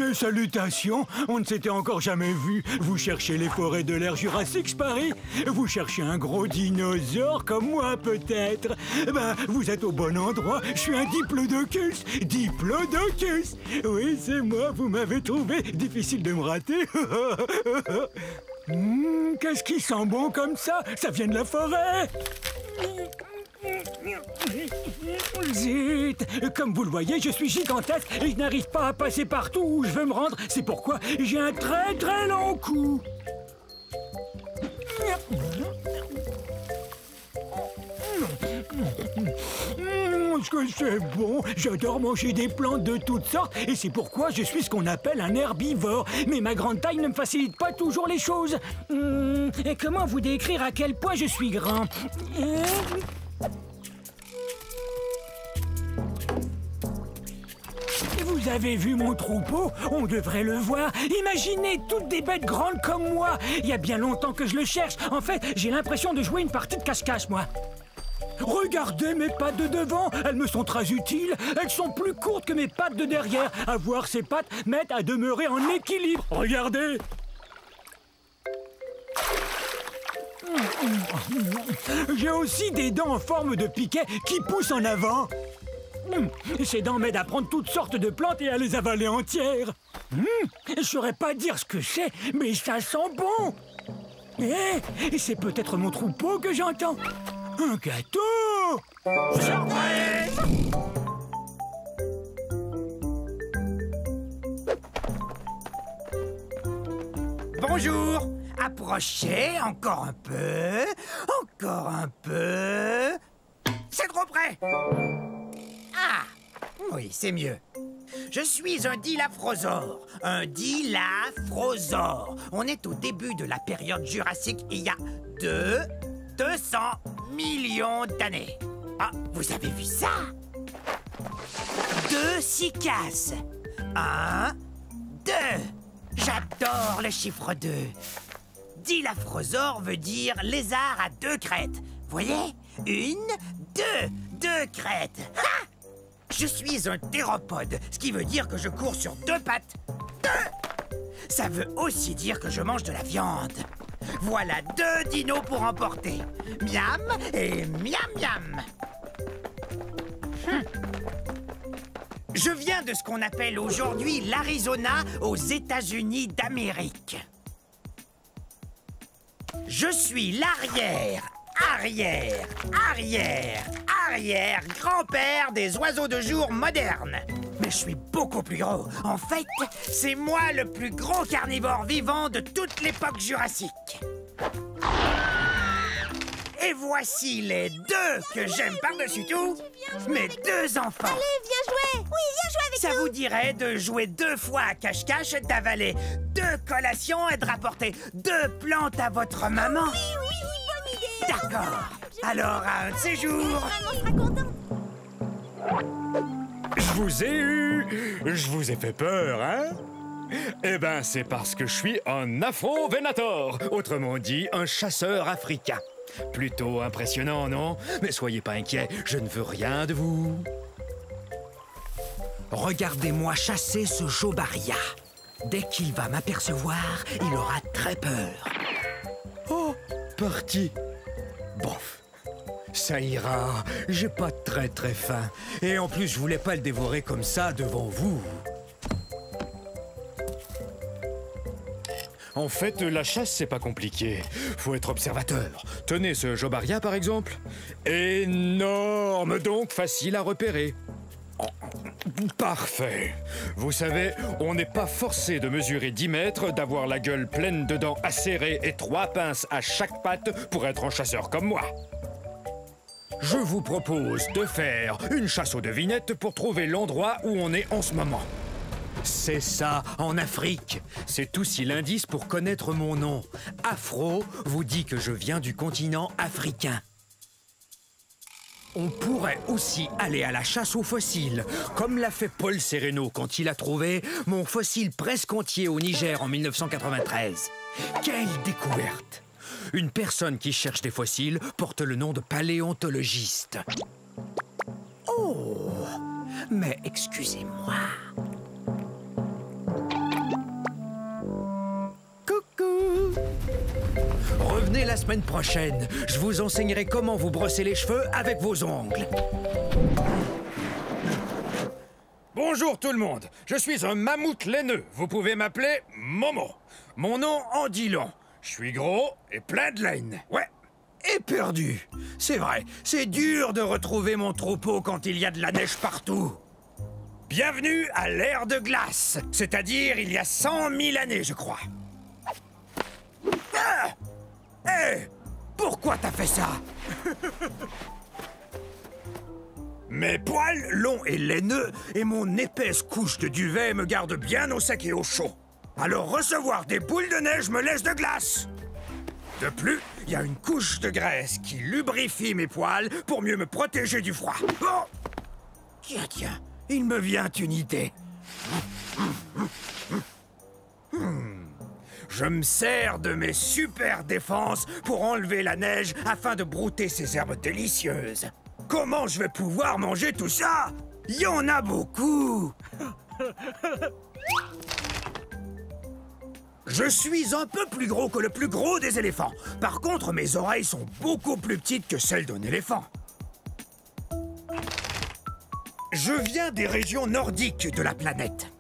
Mes salutations, on ne s'était encore jamais vu. Vous cherchez les forêts de l'ère Jurassique, je parie? Vous cherchez un gros dinosaure comme moi, peut-être? Ben, vous êtes au bon endroit. Je suis un diplodocus. Diplodocus! Oui, c'est moi, vous m'avez trouvé. Difficile de me rater. Qu'est-ce qui sent bon comme ça? Ça vient de la forêt. Zut! Comme vous le voyez, je suis gigantesque et je n'arrive pas à passer partout où je veux me rendre. C'est pourquoi j'ai un très long cou. Est-ce que c'est bon? J'adore manger des plantes de toutes sortes et c'est pourquoi je suis ce qu'on appelle un herbivore. Mais ma grande taille ne me facilite pas toujours les choses. Et comment vous décrire à quel point je suis grand? Vous avez vu mon troupeau? On devrait le voir. Imaginez toutes des bêtes grandes comme moi. Il y a bien longtemps que je le cherche. En fait, j'ai l'impression de jouer une partie de cache-cache, moi. Regardez mes pattes de devant. Elles me sont très utiles. Elles sont plus courtes que mes pattes de derrière. Avoir ces pattes m'aide à demeurer en équilibre. Regardez. J'ai aussi des dents en forme de piquet qui poussent en avant. Ces dents m'aident à prendre toutes sortes de plantes et à les avaler entières. Je saurais pas dire ce que c'est, mais ça sent bon. C'est peut-être mon troupeau que j'entends. Un gâteau! Surprise! Bonjour! Approchez encore un peu. Encore un peu. C'est trop près! Ah! Oui, c'est mieux. Je suis un dilaphrosore. Un dilaphrosore. On est au début de la période jurassique il y a 200 millions d'années. Ah, vous avez vu ça? 2 cycasses. 1, 2. J'adore le chiffre 2. Dilaphrosore veut dire lézard à 2 crêtes. Voyez? 1, 2. 2 crêtes. Ha! Je suis un théropode, ce qui veut dire que je cours sur 2 pattes. 2! Ça veut aussi dire que je mange de la viande. Voilà 2 dinos pour emporter. Miam et miam miam. Je viens de ce qu'on appelle aujourd'hui l'Arizona aux États-Unis d'Amérique. Je suis l'arrière-grand-père des oiseaux de jour modernes. Mais je suis beaucoup plus gros. En fait, c'est moi le plus gros carnivore vivant de toute l'époque jurassique. Et voici les 2 que j'aime par-dessus tout, mes 2 enfants. Allez, viens jouer! Oui, viens jouer avec Ça nous! vous dirait de jouer 2 fois à cache-cache, d'avaler 2 collations et de rapporter 2 plantes à votre maman? Oui, bonne idée! D'accord. Alors, à un de ces jours... Maman sera contente! Je vous ai eu! Je vous ai fait peur, hein? Eh ben, c'est parce que je suis un Afro-Venator, autrement dit, un chasseur africain. Plutôt impressionnant, non? Mais soyez pas inquiets, je ne veux rien de vous. Regardez-moi chasser ce Jobaria. Dès qu'il va m'apercevoir, il aura très peur. Oh, parti. Bof. Ça ira, j'ai pas très faim. Et en plus, je voulais pas le dévorer comme ça devant vous. En fait, la chasse, c'est pas compliqué. Faut être observateur. Tenez ce Jobaria, par exemple. Énorme, donc facile à repérer. Parfait. Vous savez, on n'est pas forcé de mesurer 10 mètres, d'avoir la gueule pleine de dents acérées et 3 pinces à chaque patte pour être un chasseur comme moi. Je vous propose de faire une chasse aux devinettes pour trouver l'endroit où on est en ce moment. C'est ça, en Afrique. C'est aussi l'indice pour connaître mon nom. Afro vous dit que je viens du continent africain. On pourrait aussi aller à la chasse aux fossiles, comme l'a fait Paul Sereno quand il a trouvé mon fossile presque entier au Niger en 1993. Quelle découverte! Une personne qui cherche des fossiles porte le nom de paléontologiste. Oh! Mais excusez-moi. Revenez la semaine prochaine. Je vous enseignerai comment vous brosser les cheveux avec vos ongles. Bonjour tout le monde, je suis un mammouth laineux. Vous pouvez m'appeler Momo. Mon nom en dit long. Je suis gros et plein de laine. Ouais. Et perdu. C'est vrai, c'est dur de retrouver mon troupeau quand il y a de la neige partout. Bienvenue à l'ère de glace, c'est-à-dire il y a 100 000 années, je crois. Ah! Hé! Pourquoi t'as fait ça? Mes poils longs et laineux et mon épaisse couche de duvet me gardent bien au sec et au chaud. Alors recevoir des boules de neige me laisse de glace. De plus, il y a une couche de graisse qui lubrifie mes poils pour mieux me protéger du froid. Oh! Tiens, il me vient une idée. Je me sers de mes super défenses pour enlever la neige afin de brouter ces herbes délicieuses. Comment je vais pouvoir manger tout ça? Il y en a beaucoup. Je suis un peu plus gros que le plus gros des éléphants. Par contre, mes oreilles sont beaucoup plus petites que celles d'un éléphant. Je viens des régions nordiques de la planète.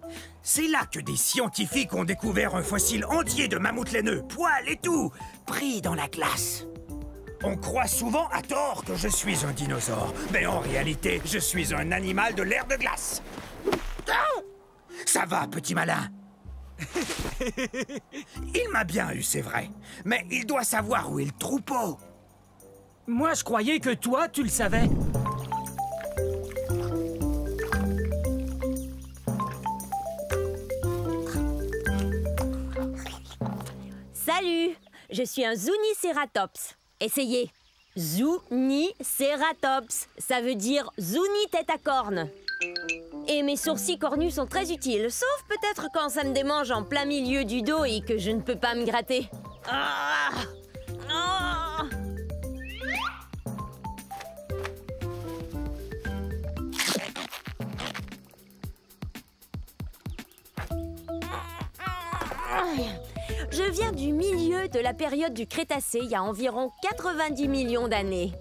C'est là que des scientifiques ont découvert un fossile entier de mammouth laineux, poils et tout, pris dans la glace. On croit souvent à tort que je suis un dinosaure, mais en réalité, je suis un animal de l'ère de glace. Ah! Ça va, petit malin? Il m'a bien eu, c'est vrai, mais il doit savoir où est le troupeau. Moi, je croyais que toi, tu le savais. Salut, je suis un Zuniceratops. Essayez. Zuniceratops. Ça veut dire Zuni tête à cornes. Et mes sourcils cornus sont très utiles, sauf peut-être quand ça me démange en plein milieu du dos et que je ne peux pas me gratter. Ah! Ah! Je viens du milieu de la période du Crétacé, il y a environ 90 millions d'années.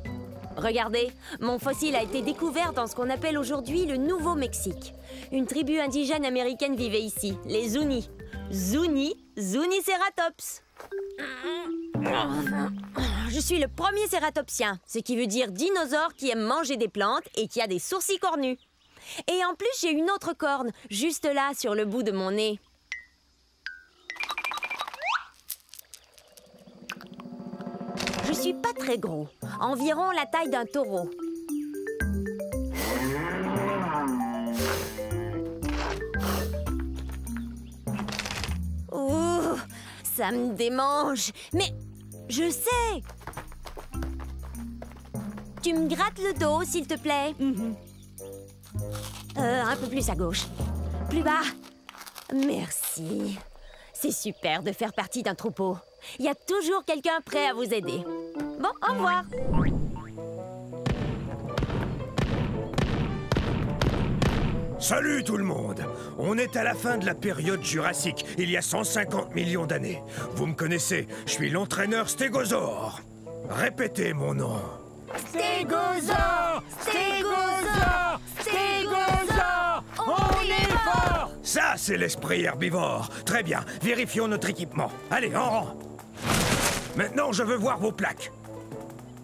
Regardez, mon fossile a été découvert dans ce qu'on appelle aujourd'hui le Nouveau-Mexique. Une tribu indigène américaine vivait ici, les Zuni. Zuniceratops. Je suis le premier cératopsien, ce qui veut dire dinosaure qui aime manger des plantes et qui a des sourcils cornus. Et en plus, j'ai une autre corne, juste là, sur le bout de mon nez. Je suis pas très gros, environ la taille d'un taureau. Ouh, ça me démange. Mais je sais. Tu me grattes le dos, s'il te plaît. Un peu plus à gauche. Plus bas. Merci. C'est super de faire partie d'un troupeau. Il y a toujours quelqu'un prêt à vous aider. Bon, au revoir. Salut tout le monde! On est à la fin de la période jurassique, il y a 150 millions d'années. Vous me connaissez, je suis l'entraîneur Stégosaure. Répétez mon nom. Stégosaure! Stégosaure! Stégosaure! On est fort! Ça, c'est l'esprit herbivore. Très bien, vérifions notre équipement. Allez, en rang. Maintenant, je veux voir vos plaques.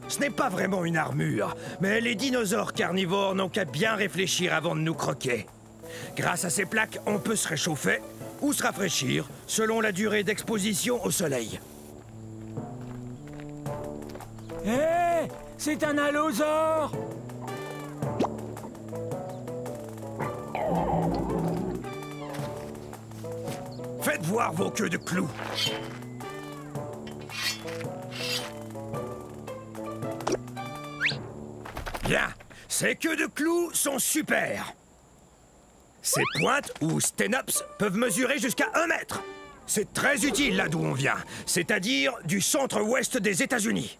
Ce n'est pas vraiment une armure, mais les dinosaures carnivores n'ont qu'à bien réfléchir avant de nous croquer. Grâce à ces plaques, on peut se réchauffer ou se rafraîchir selon la durée d'exposition au soleil. Hé, c'est un allosaure! Faites voir vos queues de clous. Bien, ces queues de clous sont super. Ces pointes, ou sténops, peuvent mesurer jusqu'à 1 mètre. C'est très utile là d'où on vient, c'est-à-dire du centre-ouest des États-Unis.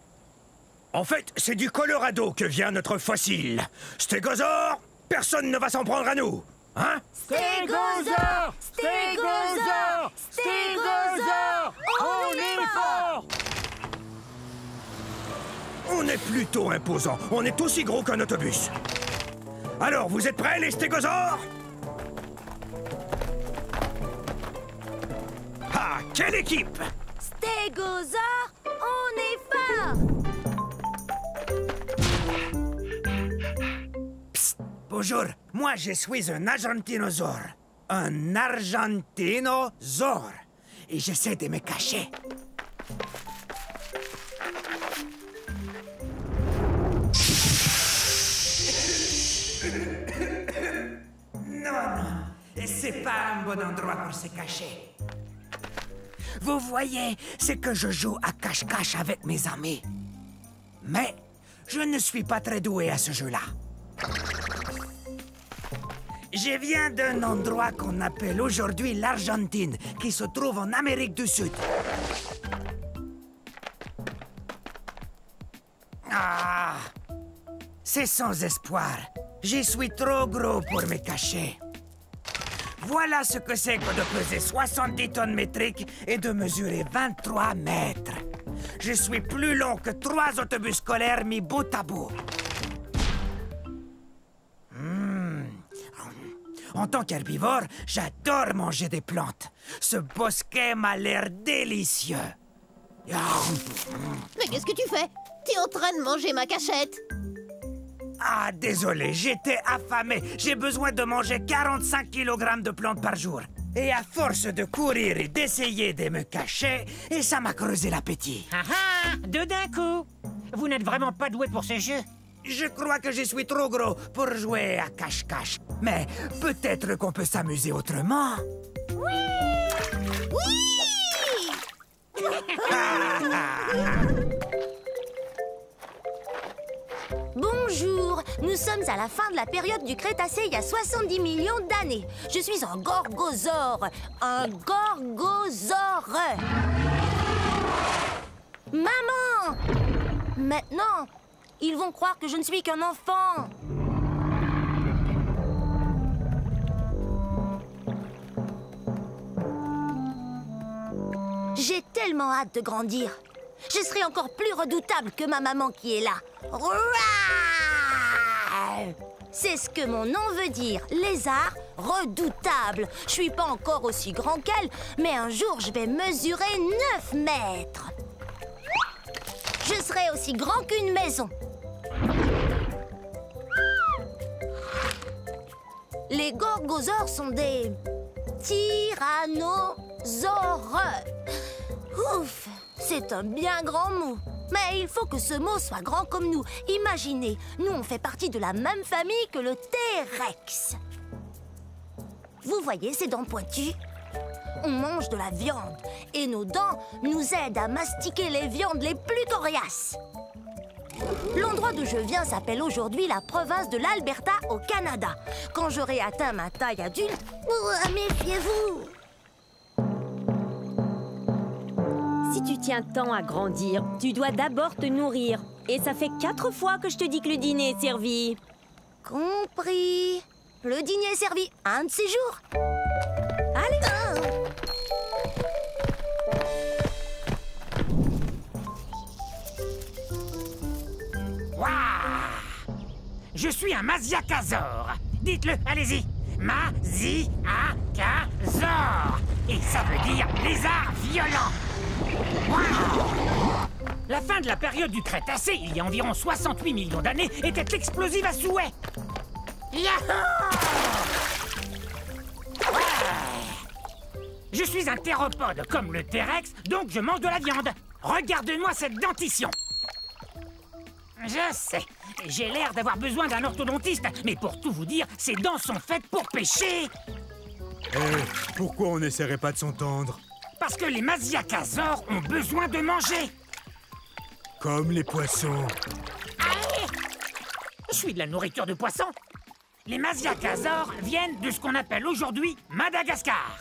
En fait, c'est du Colorado que vient notre fossile. Stégosaure, personne ne va s'en prendre à nous. Hein? Stégosaure! Stégosaure! Stégosaure! On est fort! On est plutôt imposant. On est aussi gros qu'un autobus. Alors, vous êtes prêts, les stégosaures? Ah, quelle équipe! Stégosaures, on est fort! Psst, bonjour, moi je suis un argentinosaure. Un argentinosaure. Et j'essaie de me cacher. Non, c'est pas un bon endroit pour se cacher. Vous voyez, c'est que je joue à cache-cache avec mes amis. Mais je ne suis pas très doué à ce jeu-là. Je viens d'un endroit qu'on appelle aujourd'hui l'Argentine, qui se trouve en Amérique du Sud. Ah, c'est sans espoir. Je suis trop gros pour me cacher. Voilà ce que c'est que de peser 70 tonnes métriques et de mesurer 23 mètres. Je suis plus long que 3 autobus scolaires mis bout à bout. En tant qu'herbivore, j'adore manger des plantes. Ce bosquet m'a l'air délicieux. Mais qu'est-ce que tu fais? T'es en train de manger ma cachette. Ah, désolé, j'étais affamé. J'ai besoin de manger 45 kg de plantes par jour. Et à force de courir et d'essayer de me cacher, et ça m'a creusé l'appétit. Ah ah! Deux d'un coup! Vous n'êtes vraiment pas doué pour ce jeu. Je crois que je suis trop gros pour jouer à cache-cache. Mais peut-être qu'on peut s'amuser autrement. Oui! Bonjour, nous sommes à la fin de la période du Crétacé il y a 70 millions d'années. Je suis un gorgosaure. Un gorgosaure. Maman! Maintenant, ils vont croire que je ne suis qu'un enfant. J'ai tellement hâte de grandir. Je serai encore plus redoutable que ma maman qui est là. C'est ce que mon nom veut dire, lézard redoutable. Je suis pas encore aussi grand qu'elle, mais un jour je vais mesurer 9 mètres. Je serai aussi grand qu'une maison. Les gorgosaures sont des tyrannosaures. Ouf, c'est un bien grand mot. Mais il faut que ce mot soit grand comme nous. Imaginez, nous on fait partie de la même famille que le T-Rex. Vous voyez ces dents pointues? On mange de la viande et nos dents nous aident à mastiquer les viandes les plus coriaces. L'endroit d'où je viens s'appelle aujourd'hui la province de l'Alberta au Canada. Quand j'aurai atteint ma taille adulte, méfiez-vous! Si tu tiens tant à grandir, tu dois d'abord te nourrir. Et ça fait 4 fois que je te dis que le dîner est servi. Compris. Le dîner est servi un de ces jours. Allez. Waouh! Je suis un Masiakasaure. Dites-le, allez-y. Masiakasaure. Et ça veut dire lézard violent. Waouh! La fin de la période du Crétacé, il y a environ 68 millions d'années, était explosive à souhait. Yahoo! Ouais! Je suis un théropode, comme le T-Rex, donc je mange de la viande. Regarde-moi cette dentition. Je sais, j'ai l'air d'avoir besoin d'un orthodontiste, mais pour tout vous dire, ces dents sont faites pour pêcher. Pourquoi on n'essaierait pas de s'entendre? Parce que les Masiakasaures ont besoin de manger. Comme les poissons. Allez! Je suis de la nourriture de poisson. Les Masiakasaures viennent de ce qu'on appelle aujourd'hui Madagascar.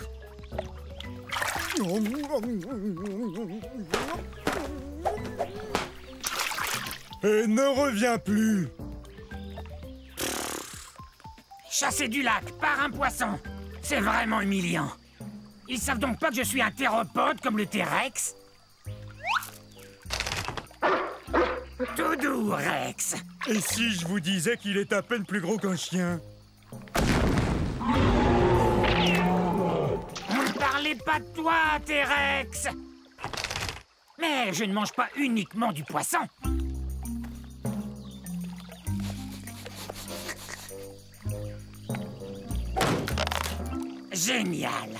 Et ne reviens plus. Chassé du lac par un poisson. C'est vraiment humiliant. Ils savent donc pas que je suis un théropode comme le T-Rex? Tout doux, Rex. Et si je vous disais qu'il est à peine plus gros qu'un chien? Ne parlez pas de toi, T-Rex. Mais je ne mange pas uniquement du poisson. Génial.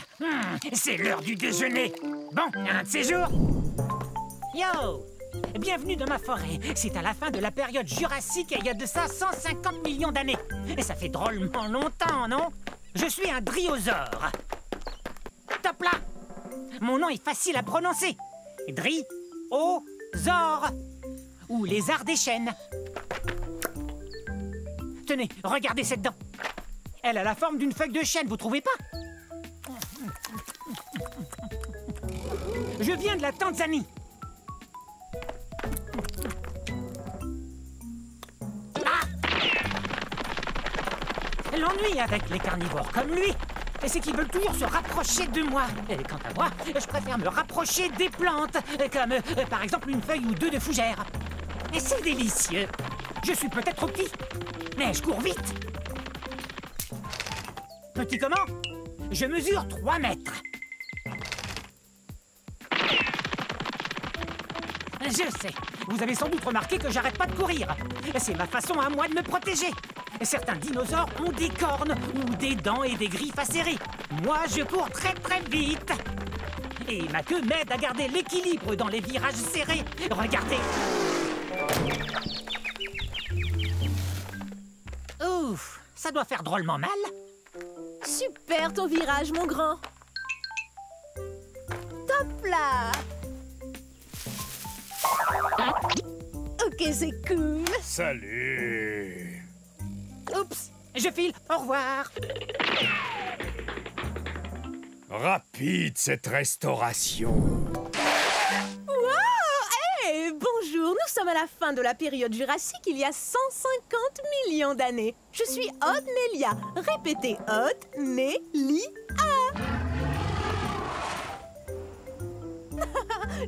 C'est l'heure du déjeuner. Bon, un de ces jours. Yo! Bienvenue dans ma forêt. C'est à la fin de la période jurassique et il y a de ça 150 millions d'années. Et ça fait drôlement longtemps, non? Je suis un dryosaure. Top là! Mon nom est facile à prononcer. Dri-o-zore. Ou lézard des chênes. Tenez, regardez cette dent. Elle a la forme d'une feuille de chêne, vous trouvez pas? Je viens de la Tanzanie. L'ennui avec les carnivores comme lui, c'est qu'ils veulent toujours se rapprocher de moi. Et quant à moi, je préfère me rapprocher des plantes, comme par exemple une feuille ou deux de fougère. Et c'est délicieux. Je suis peut-être trop petit, mais je cours vite. Petit comment? Je mesure 3 mètres. Je sais, vous avez sans doute remarqué que j'arrête pas de courir. C'est ma façon à moi de me protéger. Certains dinosaures ont des cornes ou des dents et des griffes acérées. Moi, je cours très très vite. Et ma queue m'aide à garder l'équilibre dans les virages serrés. Regardez. Ouf, ça doit faire drôlement mal. Super ton virage, mon grand. Top là. Ok, c'est cool. Salut. Oups, je file. Au revoir. Rapide, cette restauration. Wow! Hey, bonjour, nous sommes à la fin de la période jurassique, il y a 150 millions d'années. Je suis Odnelia. Répétez, Odnelia.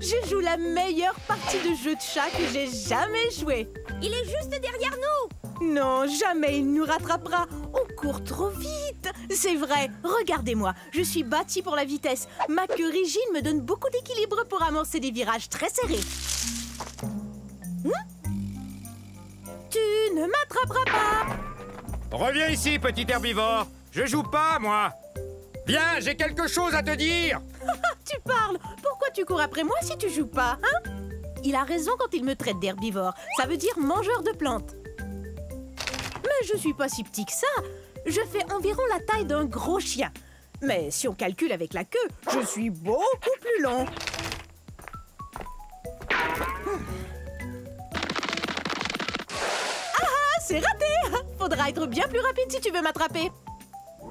Je joue la meilleure partie de jeu de chat que j'ai jamais joué. Il est juste derrière nous. Non, jamais il nous rattrapera. On court trop vite. C'est vrai, regardez-moi. Je suis bâtie pour la vitesse. Ma queue rigide me donne beaucoup d'équilibre pour amorcer des virages très serrés. Tu ne m'attraperas pas. Reviens ici, petit herbivore. Je joue pas, moi. Viens, j'ai quelque chose à te dire. Tu parles. Pourquoi tu cours après moi si tu joues pas, hein? Il a raison quand il me traite d'herbivore. Ça veut dire mangeur de plantes. Mais je suis pas si petit que ça. Je fais environ la taille d'un gros chien. Mais si on calcule avec la queue, je suis beaucoup plus long. Ah, c'est raté! Faudra être bien plus rapide si tu veux m'attraper.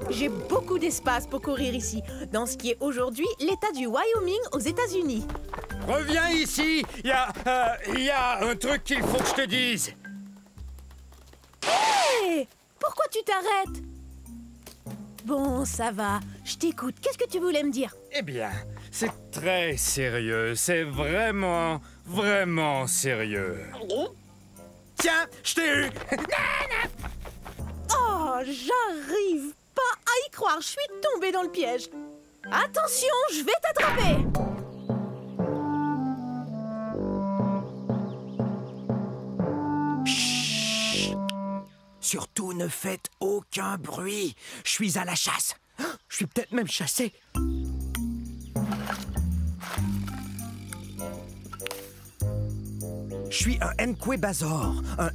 J'ai beaucoup d'espace pour courir ici, dans ce qui est aujourd'hui l'État du Wyoming aux États-Unis. Reviens ici. Il y a un truc qu'il faut que je te dise. Hé! Pourquoi tu t'arrêtes? Bon, ça va. Je t'écoute. Qu'est-ce que tu voulais me dire? Eh bien, c'est très sérieux. C'est vraiment, vraiment sérieux. Tiens, je t'ai eu. Oh, j'arrive pas à y croire. Je suis tombée dans le piège. Attention, je vais t'attraper. Surtout ne faites aucun bruit. Je suis à la chasse. Je suis peut-être même chassé. Je suis un Nquebazor. Un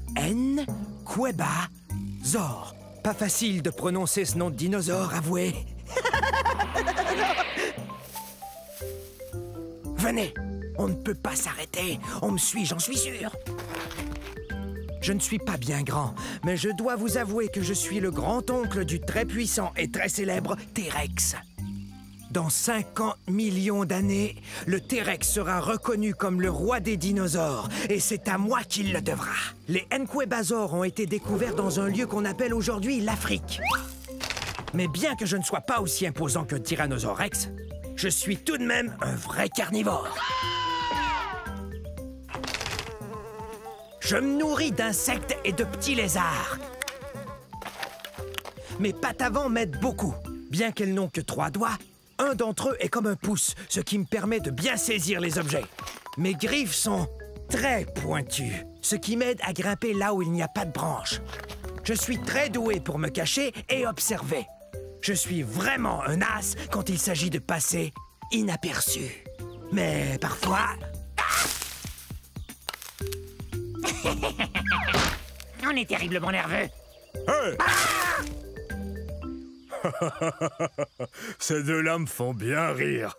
Nquebazor. Pas facile de prononcer ce nom de dinosaure, avouez. Venez, on ne peut pas s'arrêter. On me suit, j'en suis sûr. Je ne suis pas bien grand, mais je dois vous avouer que je suis le grand-oncle du très puissant et très célèbre T-Rex. Dans 50 millions d'années, le T-Rex sera reconnu comme le roi des dinosaures, et c'est à moi qu'il le devra. Les Nquebazors ont été découverts dans un lieu qu'on appelle aujourd'hui l'Afrique. Mais bien que je ne sois pas aussi imposant qu'un Tyrannosaure Rex, je suis tout de même un vrai carnivore. Je me nourris d'insectes et de petits lézards. Mes pattes avant m'aident beaucoup. Bien qu'elles n'ont que 3 doigts, un d'entre eux est comme un pouce, ce qui me permet de bien saisir les objets. Mes griffes sont très pointues, ce qui m'aide à grimper là où il n'y a pas de branches. Je suis très doué pour me cacher et observer. Je suis vraiment un as quand il s'agit de passer inaperçu. Mais parfois... On est terriblement nerveux. Hey! Ces deux-là me font bien rire.